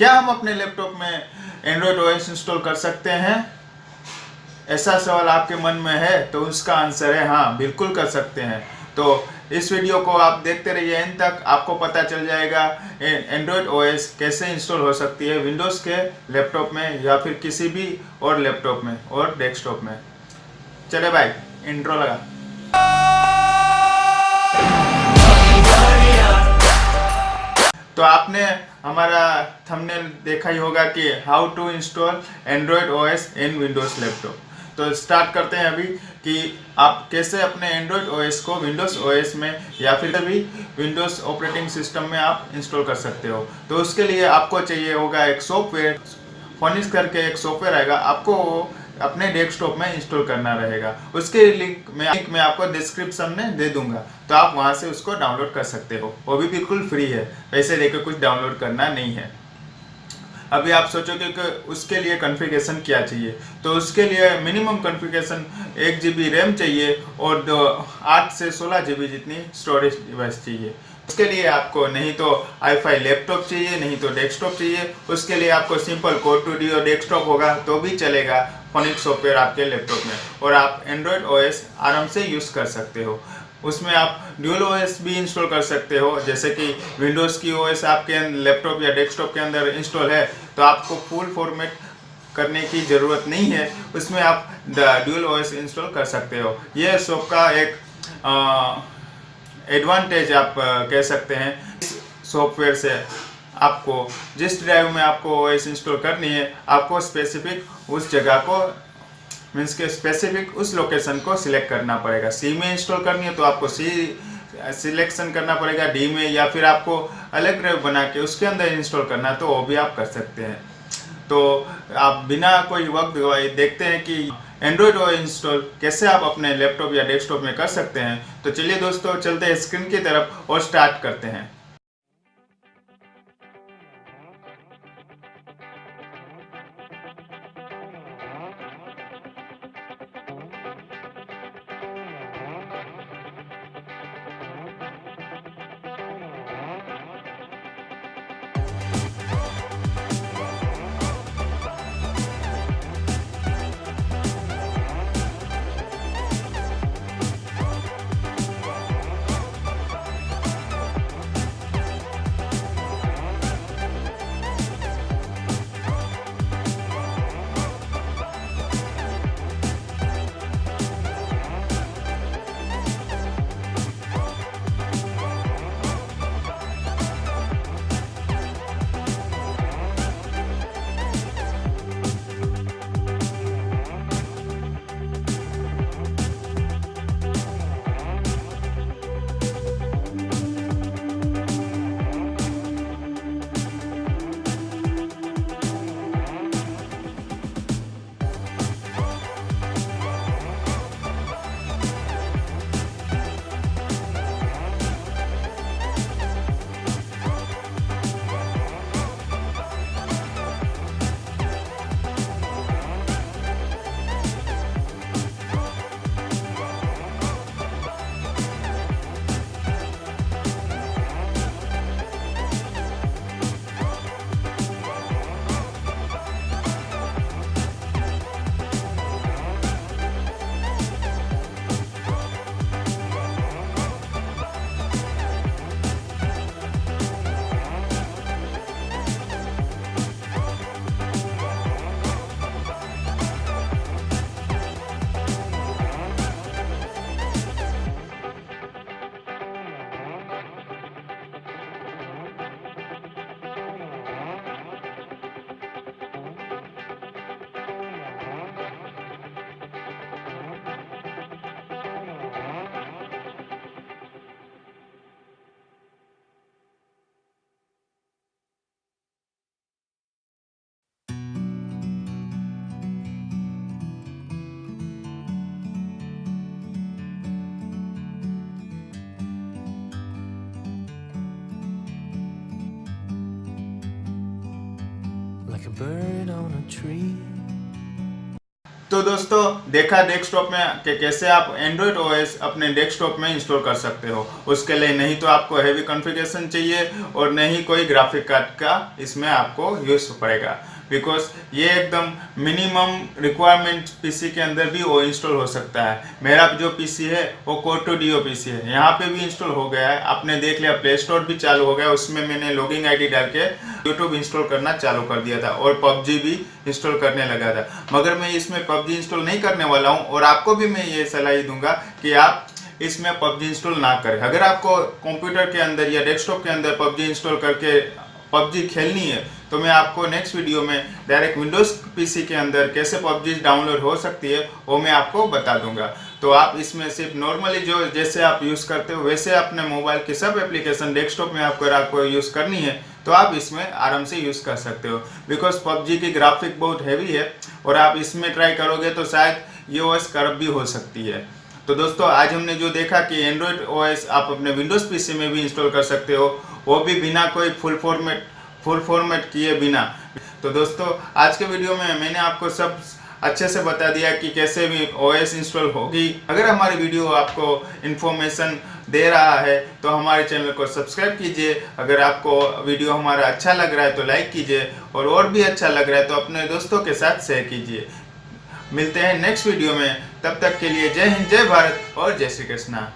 क्या हम अपने लैपटॉप में एंड्रॉयड ओएस इंस्टॉल कर सकते हैं? ऐसा सवाल आपके मन में है तो उसका आंसर है हाँ, बिल्कुल कर सकते हैं। तो इस वीडियो को आप देखते रहिए एंड तक, आपको पता चल जाएगा एंड्रॉयड ओएस कैसे इंस्टॉल हो सकती है विंडोज़ के लैपटॉप में या फिर किसी भी और लैपटॉप में और डेस्कटॉप में। चले भाई, इंट्रो लगा। तो आपने हमारा थंबनेल देखा ही होगा कि how to install android OS in windows laptop. तो स्टार्ट करते हैं अभी कि आप कैसे अपने एंड्रॉयड ओएस को विंडोज़ ओएस में या फिर भी विंडोज़ ऑपरेटिंग सिस्टम में आप इंस्टॉल कर सकते हो। तो उसके लिए आपको चाहिए होगा एक सॉफ्टवेयर, फोनिक्स करके एक सॉफ्टवेयर आएगा, आपको अपने डेस्कटॉप में इंस्टॉल करना रहेगा। उसके लिंक मैं आपको डिस्क्रिप्शन में दे दूंगा, तो आप वहां से उसको डाउनलोड कर सकते हो। वो भी बिल्कुल फ्री है, पैसे लेकर कुछ डाउनलोड करना नहीं है। अभी आप सोचोगे कि उसके लिए कॉन्फ़िगरेशन क्या चाहिए, तो उसके लिए मिनिमम कॉन्फ़िगरेशन 1 GB रैम चाहिए और 8 से 16 GB जितनी स्टोरेज डिवाइस चाहिए। उसके लिए आपको नहीं तो i5 लैपटॉप चाहिए, नहीं तो डेस्कटॉप चाहिए। उसके लिए आपको सिंपल कोड टू डी और डेस्कटॉप होगा तो भी चलेगा, फोनिक्स सॉफ्टवेयर आपके लैपटॉप में, और आप एंड्रॉयड ओएस आराम से यूज़ कर सकते हो। उसमें आप ड्यूल ओएस भी इंस्टॉल कर सकते हो, जैसे कि विंडोज़ की ओएस आपके लैपटॉप या डेस्कटॉप के अंदर इंस्टॉल है तो आपको फुल फॉर्मेट करने की ज़रूरत नहीं है, उसमें आप ड्यूल ओएस इंस्टॉल कर सकते हो। ये सबका एक एडवांटेज आप कह सकते हैं। इस सॉफ्टवेयर से आपको जिस ड्राइव में आपको ओएस इंस्टॉल करनी है, आपको स्पेसिफिक उस जगह को मीन्स के स्पेसिफिक उस लोकेशन को सिलेक्ट करना पड़ेगा। सी में इंस्टॉल करनी है तो आपको सी सिलेक्शन करना पड़ेगा, डी में, या फिर आपको अलग ड्राइव बना के उसके अंदर इंस्टॉल करना तो वो भी आप कर सकते हैं। तो आप बिना कोई वक्त गवाए देखते हैं कि एंड्रॉयड ओएस इंस्टॉल कैसे आप अपने लैपटॉप या डेस्कटॉप में कर सकते हैं। तो चलिए दोस्तों, चलते हैं स्क्रीन की तरफ और स्टार्ट करते हैं। तो दोस्तों देखा डेस्कटॉप में कि कैसे आप एंड्रॉयड ओएस अपने डेस्कटॉप में इंस्टॉल कर सकते हो। उसके लिए नहीं तो आपको हैवी कॉन्फ़िगरेशन चाहिए और नहीं कोई ग्राफिक कार्ड का इसमें आपको यूज़ पड़ेगा, बिकॉज ये एकदम मिनिमम रिक्वायरमेंट पीसी के अंदर भी वो इंस्टॉल हो सकता है। मेरा जो पीसी है वो कोर टू डीओ पीसी है, यहाँ पे भी इंस्टॉल हो गया है। आपने देख लिया प्ले स्टोर भी चालू हो गया, उसमें मैंने लॉगिन आईडी डाल के यूट्यूब इंस्टॉल करना चालू कर दिया था और पबजी भी इंस्टॉल करने लगा था। मगर मैं इसमें पबजी इंस्टॉल नहीं करने वाला हूँ और आपको भी मैं ये सलाह दूंगा कि आप इसमें पबजी इंस्टॉल ना करें। अगर आपको कंप्यूटर के अंदर या डेस्कटॉप के अंदर पबजी इंस्टॉल करके पबजी खेलनी है तो मैं आपको नेक्स्ट वीडियो में डायरेक्ट विंडोज़ पीसी के अंदर कैसे पबजी डाउनलोड हो सकती है वो मैं आपको बता दूंगा। तो आप इसमें सिर्फ नॉर्मली जो जैसे आप यूज़ करते हो वैसे अपने मोबाइल की सब एप्लीकेशन डेस्कटॉप में आपको यूज़ करनी है तो आप इसमें आराम से यूज़ कर सकते हो, बिकॉज पबजी की ग्राफिक बहुत हैवी है और आप इसमें ट्राई करोगे तो शायद ये ओएस करप्ट भी हो सकती है। तो दोस्तों आज हमने जो देखा कि एंड्रॉयड ओएस आप अपने विंडोज़ पीसी में भी इंस्टॉल कर सकते हो, वो भी बिना कोई फुल फॉर्मेट किए बिना। तो दोस्तों आज के वीडियो में मैंने आपको सब अच्छे से बता दिया कि कैसे भी ओएस इंस्टॉल होगी। अगर हमारी वीडियो आपको इन्फॉर्मेशन दे रहा है तो हमारे चैनल को सब्सक्राइब कीजिए। अगर आपको वीडियो हमारा अच्छा लग रहा है तो लाइक कीजिए और भी अच्छा लग रहा है तो अपने दोस्तों के साथ शेयर कीजिए। मिलते हैं नेक्स्ट वीडियो में, तब तक के लिए जय हिंद, जय भारत और जय श्री कृष्णा।